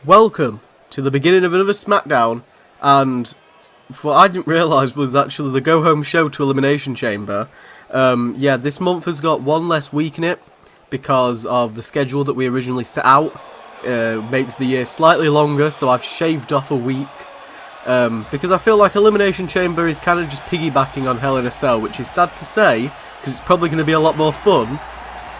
Welcome to the beginning of another SmackDown, and what I didn't realise was actually the go-home show to Elimination Chamber. Yeah, this month has got one less week in it because of the schedule that we originally set out. Makes the year slightly longer, so I've shaved off a week. Because I feel like Elimination Chamber is kind of just piggybacking on Hell in a Cell, which is sad to say, because it's probably going to be a lot more fun.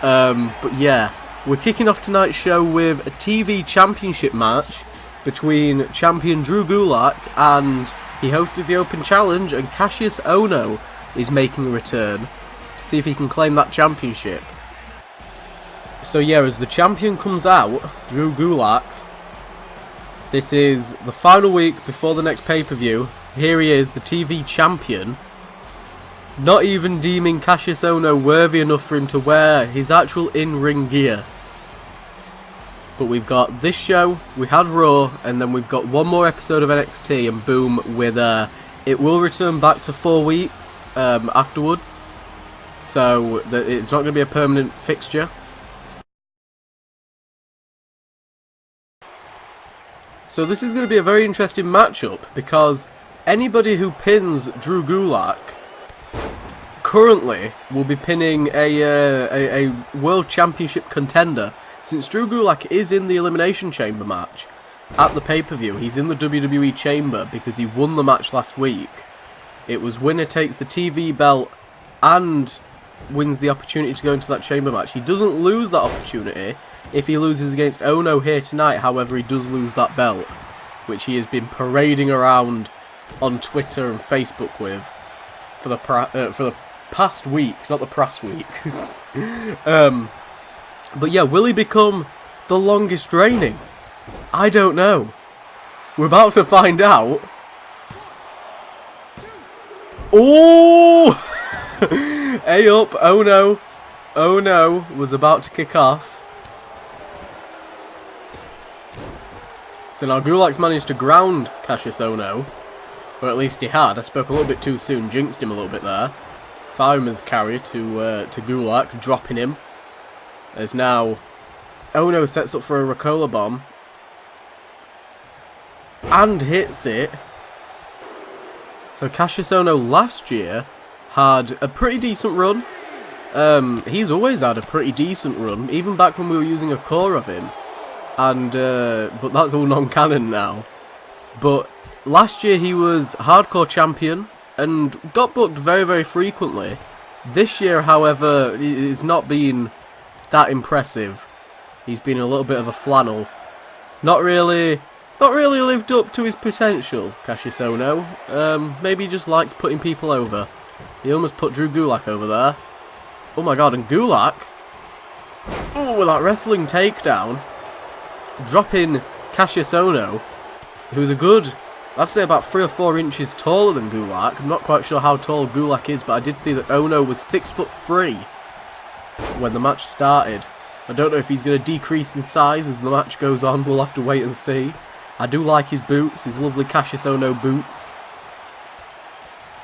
But yeah. We're kicking off tonight's show with a TV Championship match between champion Drew Gulak, and he hosted the Open Challenge, and Cassius Ohno is making a return to see if he can claim that championship. So yeah, as the champion comes out, Drew Gulak, this is the final week before the next pay-per-view. Here he is, the TV champion, not even deeming Cassius Ohno worthy enough for him to wear his actual in-ring gear. But we've got this show, we had Raw, and then we've got one more episode of NXT, and boom, it will return back to 4 weeks afterwards. So it's not going to be a permanent fixture. So this is going to be a very interesting matchup, because anybody who pins Drew Gulak currently will be pinning a World Championship contender. Since Drew Gulak is in the Elimination Chamber match at the pay-per-view, he's in the WWE Chamber because he won the match last week. It was winner takes the TV belt and wins the opportunity to go into that Chamber match. He doesn't lose that opportunity if he loses against Ohno here tonight. However, he does lose that belt, which he has been parading around on Twitter and Facebook with for the past week, not the past week. But yeah, will he become the longest reigning? I don't know. We're about to find out. Oh! Hey up, oh no. Oh no, was about to kick off. So now Gulak's managed to ground Cassius Ohno. Or at least he had. I spoke a little bit too soon, jinxed him a little bit there. Fireman's carry to Gulak, dropping him. As now Ohno sets up for a Ricola bomb and hits it. So Cassius Ohno last year had a pretty decent run. He's always had a pretty decent run, even back when we were using a core of him. And but that's all non-canon now. But last year he was hardcore champion and got booked very, very frequently. This year, however, it's not been that impressive. He's been a little bit of a flannel. Not really lived up to his potential, Cassius Ohno. Maybe he just likes putting people over. He almost put Drew Gulak over there. Oh my god, and Gulak, oh, with that wrestling takedown, dropping Cassius Ohno, who's a good, I'd say about 3 or 4 inches taller than Gulak. I'm not quite sure how tall Gulak is, but I did see that Ohno was 6'3" when the match started. I don't know if he's going to decrease in size as the match goes on. We'll have to wait and see. I do like his boots, his lovely Cassius Ohno boots.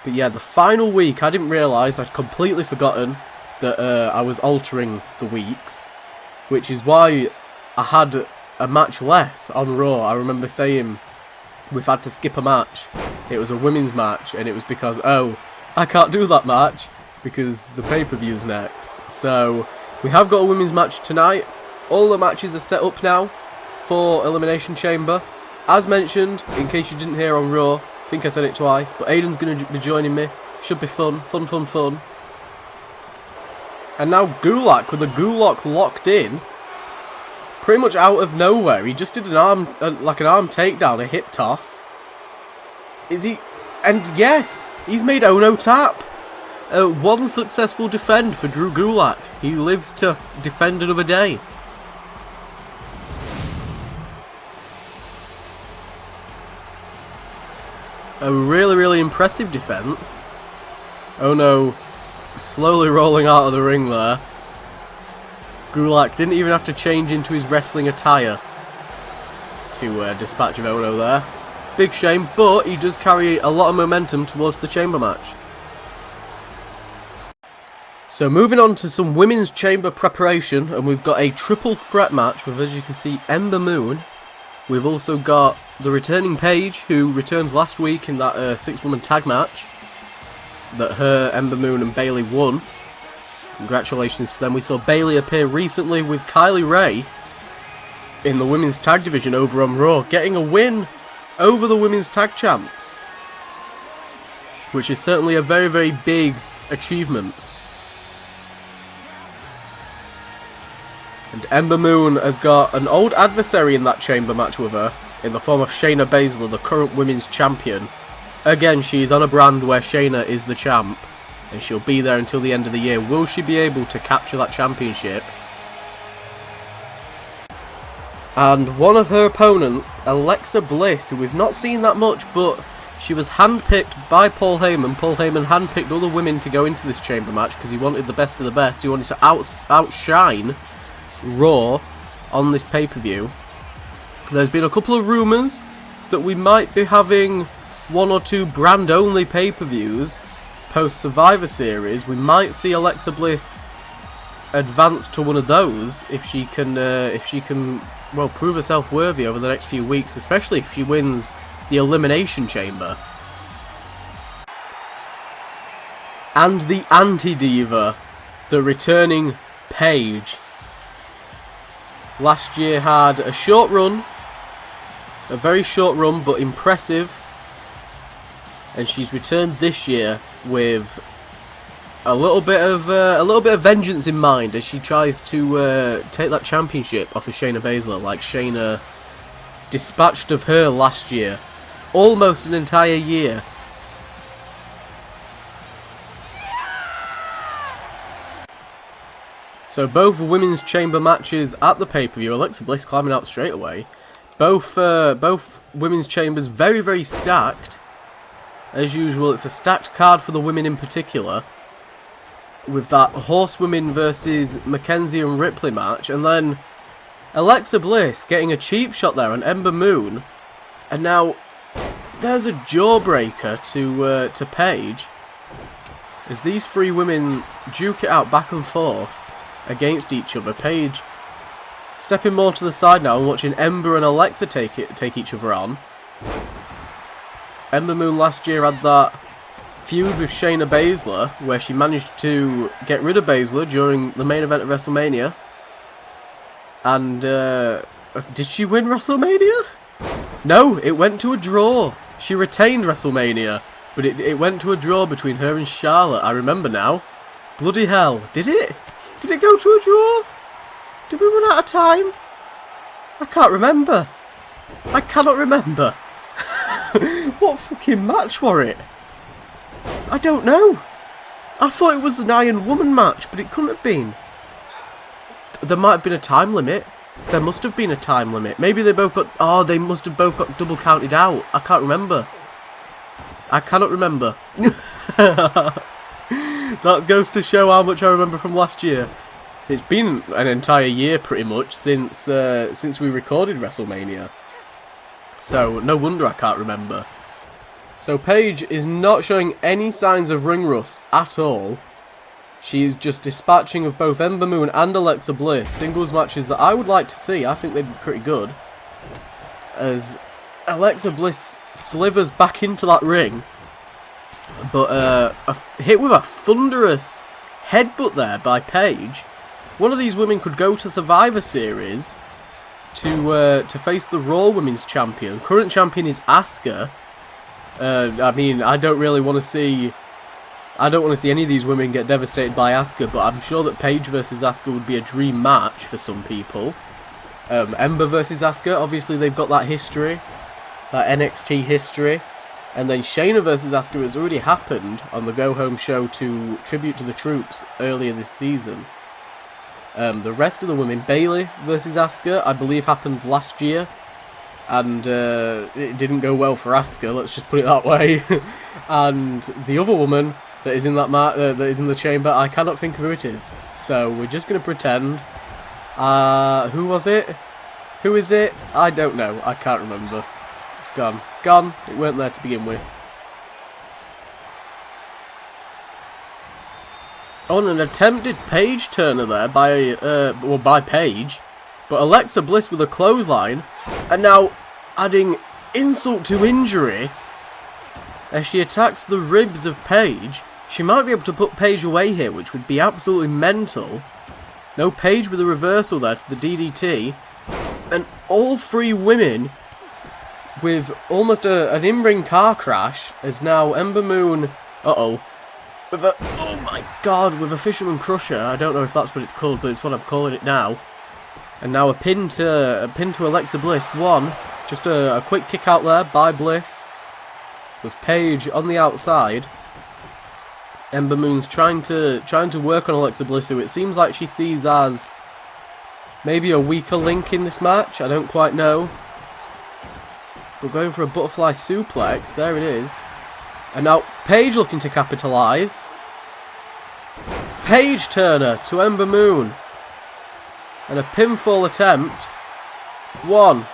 But yeah, the final week, I didn't realise, I'd completely forgotten that I was altering the weeks, which is why I had a match less on Raw. I remember saying we've had to skip a match. It was a women's match, and it was because, oh, I can't do that match because the pay-per-view's next. So we have got a women's match tonight. All the matches are set up now for Elimination Chamber. As mentioned, in case you didn't hear on Raw, I think I said it twice, but Aiden's going to be joining me. Should be fun. Fun. And now Gulak with the Gulak locked in. Pretty much out of nowhere. He just did an arm takedown, a hip toss. Is he? And yes, he's made Ohno tap. One successful defend for Drew Gulak. He lives to defend another day. A really, really impressive defense. Ohno slowly rolling out of the ring there. Gulak didn't even have to change into his wrestling attire to dispatch of Ohno there. Big shame, but he does carry a lot of momentum towards the chamber match. So moving on to some women's chamber preparation, and we've got a triple threat match with, as you can see, Ember Moon, We've also got the returning Paige, who returned last week in that 6-woman tag match that her, Ember Moon and Bayley won. Congratulations to them. We saw Bayley appear recently with Kylie Ray in the women's tag division over on Raw, getting a win over the women's tag champs, which is certainly a very, very big achievement. And Ember Moon has got an old adversary in that chamber match with her, in the form of Shayna Baszler, the current women's champion. Again, she's on a brand where Shayna is the champ, and she'll be there until the end of the year. Will she be able to capture that championship? And one of her opponents, Alexa Bliss, who we've not seen that much, but she was handpicked by Paul Heyman. Paul Heyman handpicked other women to go into this chamber match because he wanted the best of the best. He wanted to outshine Raw on this pay-per-view. There's been a couple of rumours that we might be having 1 or 2 brand-only pay-per-views post-Survivor Series. We might see Alexa Bliss advance to one of those if she can, well, prove herself worthy over the next few weeks, especially if she wins the Elimination Chamber. And the Anti-Diva, the returning Paige. Last year had a short run, a very short run, but impressive. And she's returned this year with a little bit of vengeance in mind as she tries to take that championship off of Shayna Baszler, like Shayna dispatched of her last year, almost an entire year. So both women's chamber matches at the pay-per-view. Alexa Bliss climbing out straight away. Both women's chambers very, very stacked. As usual, it's a stacked card for the women in particular, with that Horsewomen versus Mackenzie and Ripley match, and then Alexa Bliss getting a cheap shot there on Ember Moon, and now there's a jawbreaker to Paige as these 3 women duke it out back and forth against each other. Paige stepping more to the side now and watching Ember and Alexa take each other on. Ember Moon last year had that feud with Shayna Baszler, where she managed to get rid of Baszler during the main event of WrestleMania. And, did she win WrestleMania? No, it went to a draw. She retained WrestleMania, but it went to a draw between her and Charlotte. I remember now. Bloody hell. Did it? Did it go to a draw? Did we run out of time? I can't remember. I cannot remember. What fucking match were it? I don't know. I thought it was an Iron Woman match, but it couldn't have been. There might have been a time limit. There must have been a time limit. Maybe they both got... Oh, they must have both got double counted out. I can't remember. I cannot remember. That goes to show how much I remember from last year. It's been an entire year, pretty much, since we recorded WrestleMania. So, no wonder I can't remember. So, Paige is not showing any signs of ring rust at all. She's just dispatching of both Ember Moon and Alexa Bliss. Singles matches that I would like to see. I think they'd be pretty good. As Alexa Bliss slithers back into that ring. But hit with a thunderous headbutt there by Paige. One of these women could go to Survivor Series to face the Raw Women's Champion. Current champion is Asuka. I mean, I don't want to see any of these women get devastated by Asuka, but I'm sure that Paige versus Asuka would be a dream match for some people. Ember versus Asuka, obviously they've got that history, that NXT history. And then Shayna versus Asuka has already happened on the Go Home show to tribute to the troops earlier this season. The rest of the women, Bayley versus Asuka, I believe happened last year. And it didn't go well for Asuka, let's just put it that way. And the other woman that is in that is in the chamber, I cannot think of who it is. So we're just going to pretend. Who was it? Who is it? I don't know. I can't remember. It's gone. It's gone. It weren't there to begin with. On an attempted Paige turner there by Paige. But Alexa Bliss with a clothesline, and now adding insult to injury as she attacks the ribs of Paige. She might be able to put Paige away here, which would be absolutely mental. No, Paige with a reversal there to the DDT. And all three women with almost an in-ring car crash as now Ember Moon... With a... Oh my god, with a Fisherman Crusher. I don't know if that's what it's called, but it's what I'm calling it now. And now a pin to Alexa Bliss. One. Just a quick kick out there by Bliss. With Paige on the outside. Ember Moon's trying to work on Alexa Bliss, who it seems like she sees as maybe a weaker link in this match. I don't quite know. We're going for a butterfly suplex. There it is. And now Paige looking to capitalise. Paige Turner to Ember Moon. And a pinfall attempt. 1,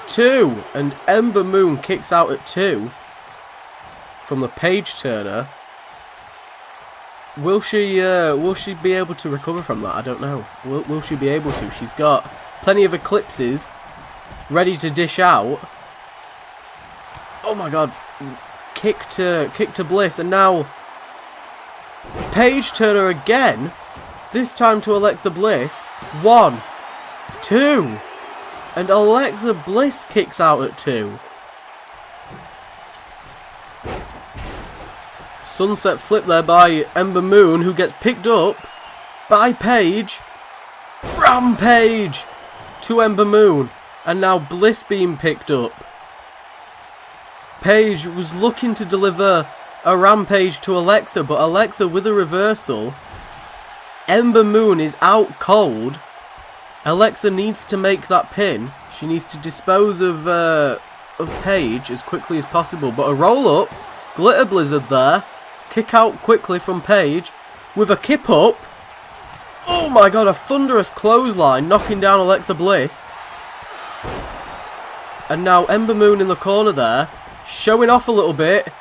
2. And Ember Moon kicks out at 2. From the Paige Turner. Will she be able to recover from that? I don't know. Will she be able to? She's got plenty of eclipses ready to dish out. Oh my god. Kick to Bliss, and now Paige Turner again. This time to Alexa Bliss. 1, 2. And Alexa Bliss kicks out at 2. Sunset flip there by Ember Moon, who gets picked up by Paige. Rampage to Ember Moon. And now Bliss being picked up. Paige was looking to deliver a Rampage to Alexa, but Alexa with a reversal. Ember Moon is out cold. Alexa needs to make that pin. She needs to dispose of Paige as quickly as possible. But a roll up, glitter blizzard there. Kick out quickly from Paige with a kip up. Oh my god, a thunderous clothesline knocking down Alexa Bliss. And now Ember Moon in the corner there, showing off a little bit,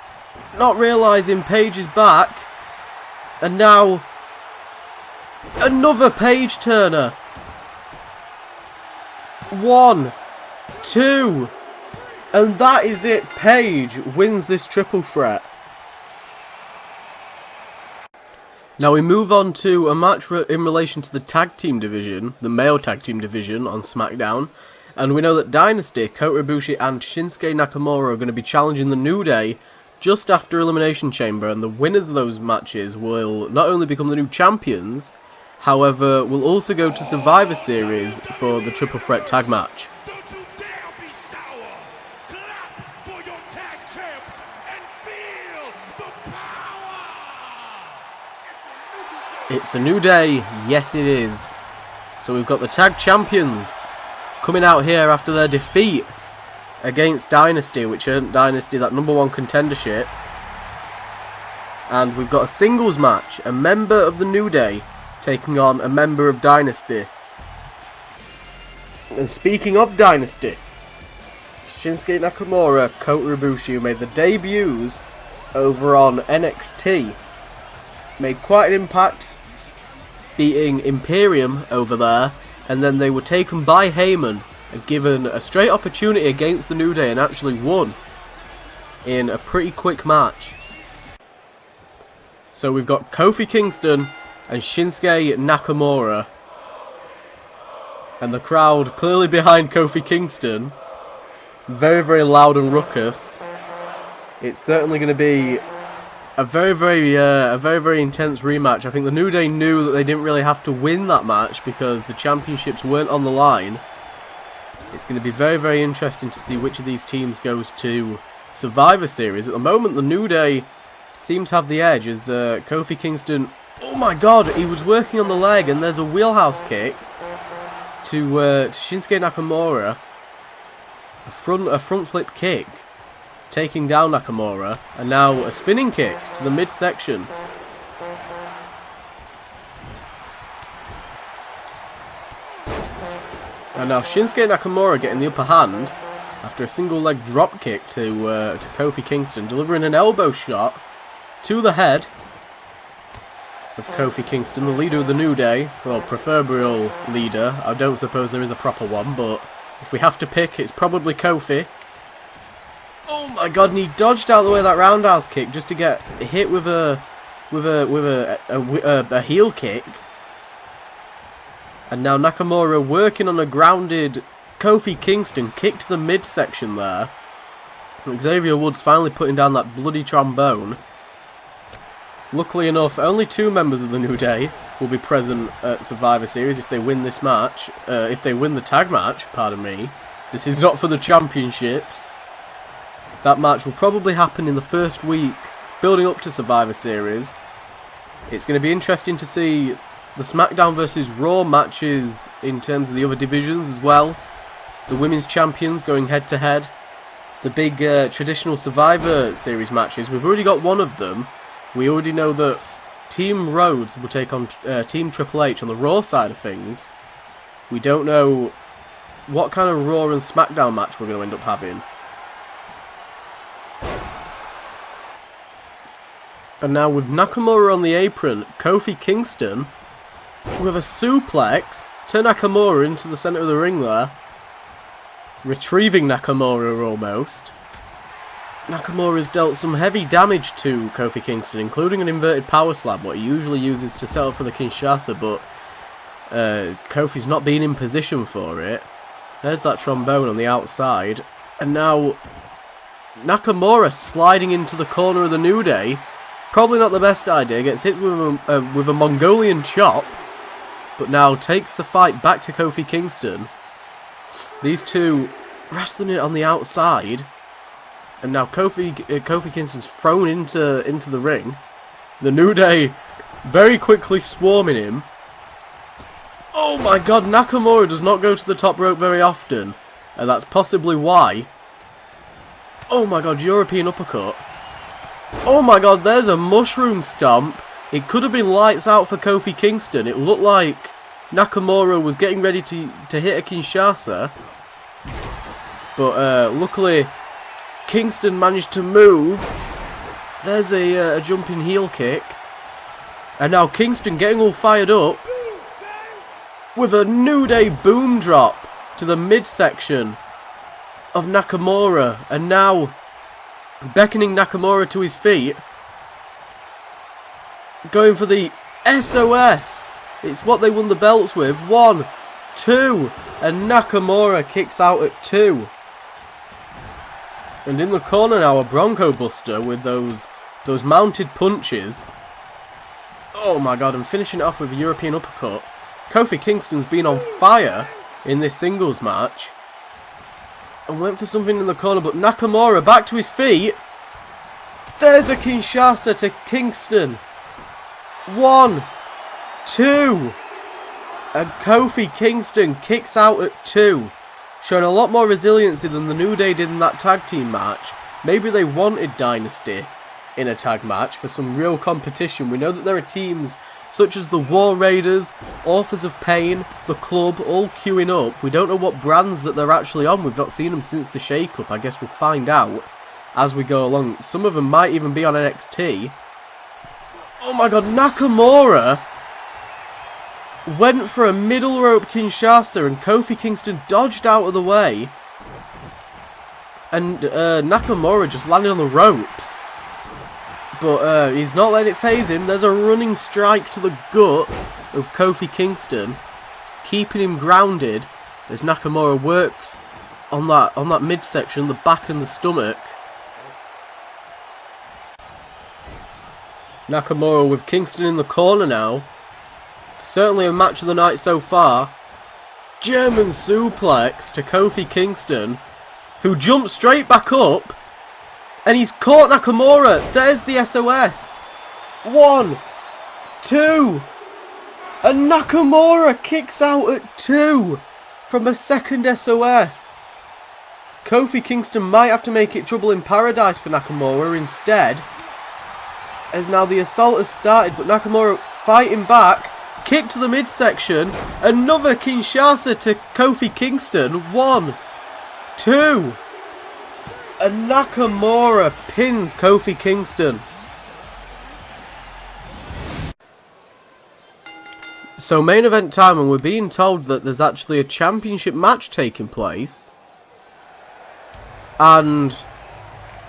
not realising Paige is back. And now another Paige Turner. 1, 2. And that is it. Paige wins this triple threat. Now we move on to a match in relation to the tag team division, the male tag team division on SmackDown. And we know that Dynasty, Kota Ibushi and Shinsuke Nakamura are going to be challenging the New Day just after Elimination Chamber. And the winners of those matches will not only become the new champions, however, will also go to Survivor Series for the triple threat tag match. It's a new day, yes it is. So we've got the tag champions coming out here after their defeat against Dynasty, which earned Dynasty that #1 contendership. And we've got a singles match, a member of the New Day taking on a member of Dynasty. And speaking of Dynasty, Shinsuke Nakamura, Kota Ibushi, who made the debuts over on NXT, made quite an impact, beating Imperium over there, and then they were taken by Heyman and given a straight opportunity against the New Day and actually won in a pretty quick match. So we've got Kofi Kingston and Shinsuke Nakamura, and the crowd clearly behind Kofi Kingston, very, very loud and ruckus. It's certainly going to be a very, very intense rematch. I think the New Day knew that they didn't really have to win that match because the championships weren't on the line. It's going to be very, very interesting to see which of these teams goes to Survivor Series. At the moment, the New Day seem to have the edge as Kofi Kingston... Oh my god, he was working on the leg, and there's a wheelhouse kick to Shinsuke Nakamura. A front flip kick, taking down Nakamura, and now a spinning kick to the midsection. And now Shinsuke Nakamura getting the upper hand after a single leg drop kick to Kofi Kingston, delivering an elbow shot to the head. of Kofi Kingston, the leader of the New Day. Well, proverbial leader. I don't suppose there is a proper one, but if we have to pick, it's probably Kofi. Oh my god, and he dodged out the way of that roundhouse kick just to get hit with a heel kick. And now Nakamura working on a grounded Kofi Kingston kick to the midsection there. Xavier Woods finally putting down that bloody trombone. Luckily enough, only 2 members of the New Day will be present at Survivor Series if they win this match. If they win the tag match, pardon me. This is not for the championships. That match will probably happen in the first week, building up to Survivor Series. It's going to be interesting to see the SmackDown versus Raw matches in terms of the other divisions as well. The women's champions going head to head. The big traditional Survivor Series matches. We've already got one of them. We already know that Team Rhodes will take on Team Triple H on the Raw side of things. We don't know what kind of Raw and SmackDown match we're going to end up having. And now with Nakamura on the apron, Kofi Kingston with a suplex to Nakamura into the centre of the ring there. Retrieving Nakamura almost. Nakamura's dealt some heavy damage to Kofi Kingston, including an inverted power slam, what he usually uses to settle for the Kinshasa, but Kofi's not been in position for it. There's that trombone on the outside. And now Nakamura sliding into the corner of the New Day. Probably not the best idea. Gets hit with a Mongolian chop. But now takes the fight back to Kofi Kingston. These two wrestling it on the outside. And now Kofi Kingston's thrown into the ring. The New Day very quickly swarming him. Oh my god, Nakamura does not go to the top rope very often. And that's possibly why. Oh my god, European uppercut. Oh my god, there's a mushroom stomp. It could have been lights out for Kofi Kingston. It looked like Nakamura was getting ready to hit a Kinshasa. But luckily, Kingston managed to move. There's a jumping heel kick. And now Kingston getting all fired up. With a New Day boom drop to the midsection of Nakamura. And now beckoning Nakamura to his feet. Going for the SOS. It's what they won the belts with. 1, 2. And Nakamura kicks out at 2. And in the corner now, a Bronco Buster with those mounted punches. Oh my god, and finishing it off with a European uppercut. Kofi Kingston's been on fire in this singles match. And went for something in the corner, but Nakamura back to his feet. There's a Kinshasa to Kingston. 1, 2. And Kofi Kingston kicks out at 2. Showing a lot more resiliency than the New Day did in that tag team match. Maybe they wanted Dynasty in a tag match for some real competition. We know that there are teams such as the War Raiders, Authors of Pain, The Club, all queuing up. We don't know what brands that they're actually on. We've not seen them since the shake-up. I guess we'll find out as we go along. Some of them might even be on NXT. Oh my god, Nakamura went for a middle rope Kinshasa and Kofi Kingston dodged out of the way. And Nakamura just landed on the ropes. But he's not letting it faze him. There's a running strike to the gut of Kofi Kingston, keeping him grounded as Nakamura works on that midsection, the back and the stomach. Nakamura with Kingston in the corner now. Certainly a match of the night so far. German suplex to Kofi Kingston, who jumps straight back up. And he's caught Nakamura. There's the SOS. 1, 2. And Nakamura kicks out at 2 from a second SOS. Kofi Kingston might have to make it trouble in paradise for Nakamura instead. As now the assault has started, but Nakamura fighting back. Kick to the midsection. Another Kinshasa to Kofi Kingston. 1, 2. And Nakamura pins Kofi Kingston. So main event time, and we're being told that there's actually a championship match taking place. And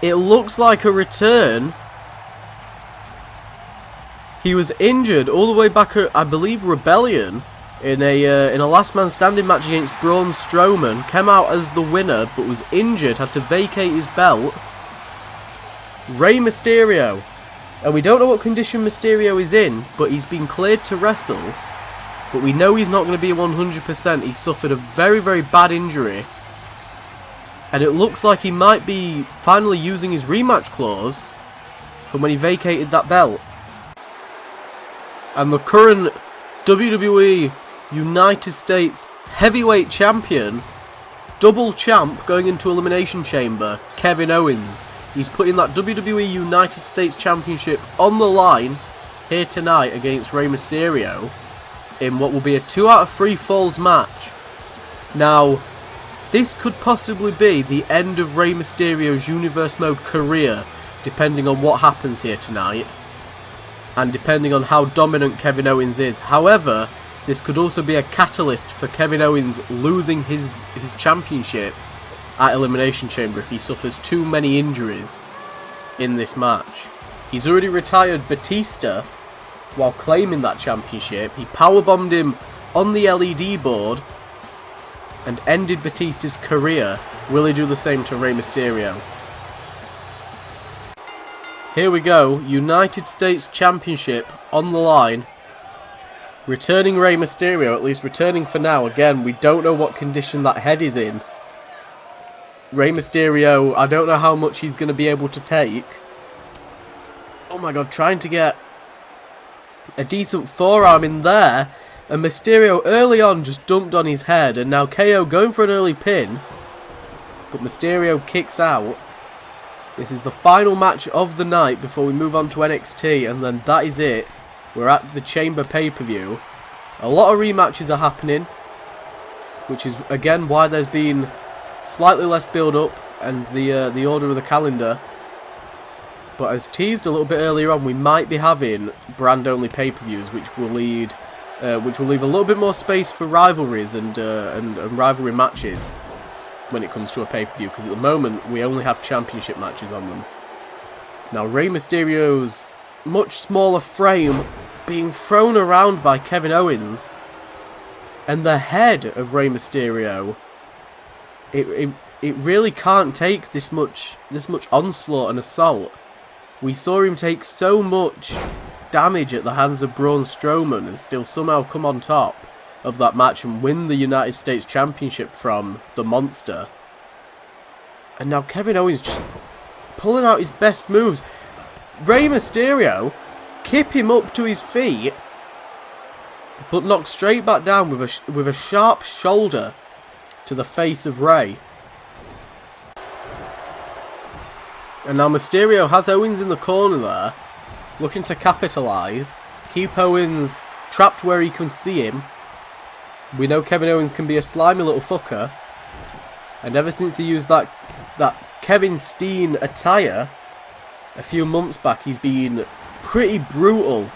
it looks like a return. He was injured all the way back at, I believe, Rebellion in a last man standing match against Braun Strowman. Came out as the winner, but was injured, had to vacate his belt. Rey Mysterio. And we don't know what condition Mysterio is in, but he's been cleared to wrestle. But we know he's not going to be 100%. He suffered a very, very bad injury. And it looks like he might be finally using his rematch clause from when he vacated that belt. And the current WWE United States Heavyweight Champion, double champ going into Elimination Chamber, Kevin Owens. He's putting that WWE United States Championship on the line here tonight against Rey Mysterio in what will be a 2 out of 3 falls match. Now, this could possibly be the end of Rey Mysterio's Universe Mode career, depending on what happens here tonight, and depending on how dominant Kevin Owens is. However, this could also be a catalyst for Kevin Owens losing his championship at Elimination Chamber if he suffers too many injuries in this match. He's already retired Batista while claiming that championship. He powerbombed him on the LED board and ended Batista's career. Will he do the same to Rey Mysterio? Here we go, United States Championship on the line. Returning Rey Mysterio, at least returning for now. Again, we don't know what condition that head is in. Rey Mysterio, I don't know how much he's going to be able to take. Oh my god, trying to get a decent forearm in there. And Mysterio early on just dumped on his head. And now KO going for an early pin. But Mysterio kicks out. This is the final match of the night before we move on to NXT. And then that is it. We're at the Chamber pay-per-view. A lot of rematches are happening. Which is, again, why there's been slightly less build-up and the order of the calendar. But as teased a little bit earlier on, we might be having brand-only pay-per-views, which will leave a little bit more space for rivalries and rivalry matches when it comes to a pay-per-view. Because at the moment, we only have championship matches on them. Now, Rey Mysterio's much smaller frame being thrown around by Kevin Owens, and the head of Rey Mysterio. It really can't take this much onslaught and assault. We saw him take so much damage at the hands of Braun Strowman and still somehow come on top of that match and win the United States Championship from the Monster. And now Kevin Owens just pulling out his best moves. Rey Mysterio kip him up to his feet, but knocked straight back down with a sharp shoulder to the face of Rey. And now Mysterio has Owens in the corner there, looking to capitalise, keep Owens trapped where he can see him. We know Kevin Owens can be a slimy little fucker, and ever since he used that Kevin Steen attire a few months back, he's been pretty brutal.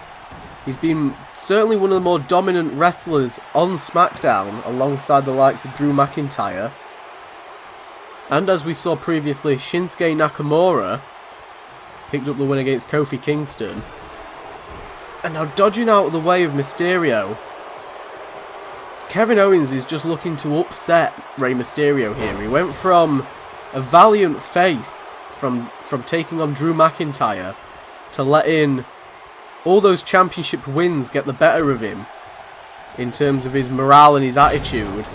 He's been certainly one of the more dominant wrestlers on SmackDown, alongside the likes of Drew McIntyre. And as we saw previously, Shinsuke Nakamura picked up the win against Kofi Kingston. And now dodging out of the way of Mysterio, Kevin Owens is just looking to upset Rey Mysterio here. He went from a valiant face from taking on Drew McIntyre to letting all those championship wins get the better of him in terms of his morale and his attitude.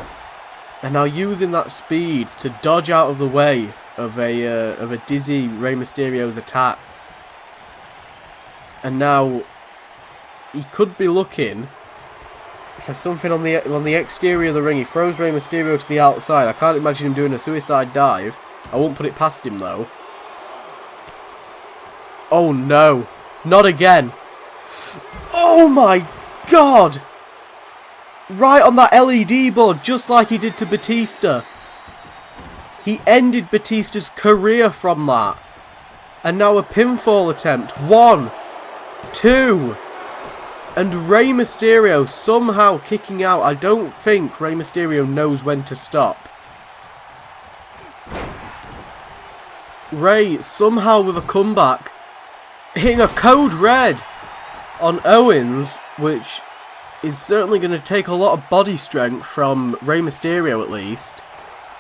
And now using that speed to dodge out of the way of a dizzy Rey Mysterio's attacks. And now he could be looking for something on the exterior of the ring. He throws Rey Mysterio to the outside. I can't imagine him doing a suicide dive. I won't put it past him though. Oh no, not again. Oh my god! Right on that LED board, just like he did to Batista. He ended Batista's career from that. And now a pinfall attempt. 1, 2. And Rey Mysterio somehow kicking out. I don't think Rey Mysterio knows when to stop. Rey somehow with a comeback, hitting a code red on Owens, which is certainly going to take a lot of body strength from Rey Mysterio at least.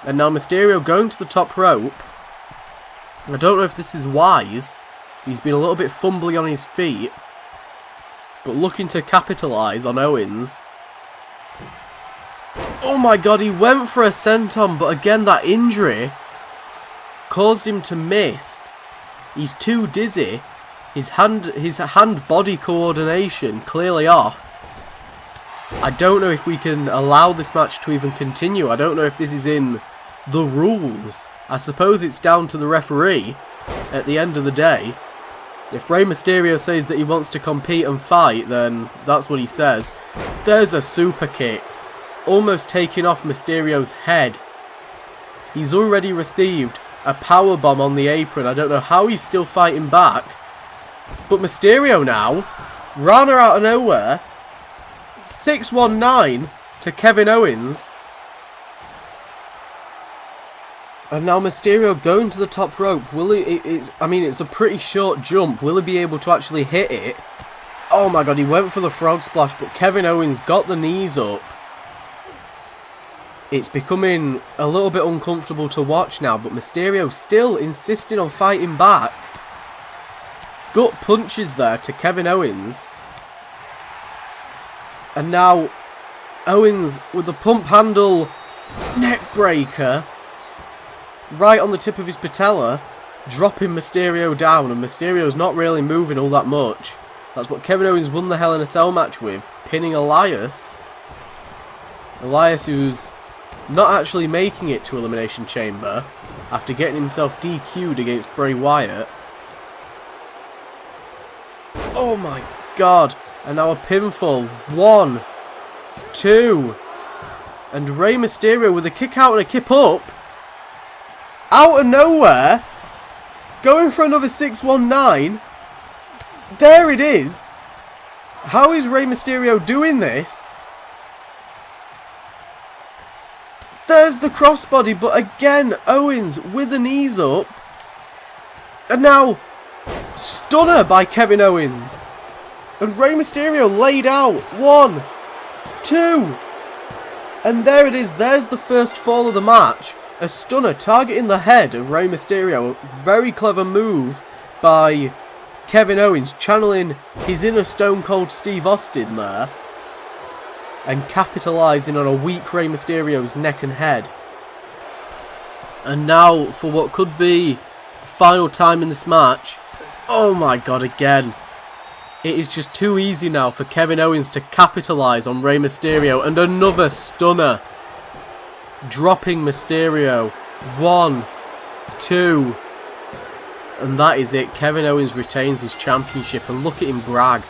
And now Mysterio going to the top rope. I don't know if this is wise. He's been a little bit fumbly on his feet, but looking to capitalise on Owens. Oh my god, he went for a senton, but again that injury caused him to miss. He's too dizzy. His hand-body coordination clearly off. I don't know if we can allow this match to even continue. I don't know if this is in the rules. I suppose it's down to the referee at the end of the day. If Rey Mysterio says that he wants to compete and fight, then that's what he says. There's a super kick, almost taking off Mysterio's head. He's already received a powerbomb on the apron. I don't know how he's still fighting back. But Mysterio now, Rana out of nowhere, 619 to Kevin Owens. And now Mysterio going to the top rope. Will he? I mean, it's a pretty short jump. Will he be able to actually hit it? Oh my god, he went for the frog splash, but Kevin Owens got the knees up. It's becoming a little bit uncomfortable to watch now, but Mysterio still insisting on fighting back. Gut punches there to Kevin Owens. And now Owens with the pump handle neck breaker right on the tip of his patella, dropping Mysterio down, and Mysterio's not really moving all that much. That's what Kevin Owens won the Hell in a Cell match with, pinning Elias. Elias, who's not actually making it to Elimination Chamber after getting himself DQ'd against Bray Wyatt. Oh my god. And now a pinfall. 1, 2. And Rey Mysterio with a kick out and a kick up. Out of nowhere. Going for another 619. There it is. How is Rey Mysterio doing this? There's the crossbody, but again, Owens with the knees up. And now, stunner by Kevin Owens. And Rey Mysterio laid out. 1, 2. And there it is. There's the first fall of the match. A stunner targeting the head of Rey Mysterio. Very clever move by Kevin Owens, channeling his inner Stone Cold Steve Austin there. And capitalising on a weak Rey Mysterio's neck and head. And now for what could be the final time in this match. Oh my god, again. It is just too easy now for Kevin Owens to capitalise on Rey Mysterio. And another stunner. Dropping Mysterio. 1, 2. And that is it. Kevin Owens retains his championship. And look at him brag.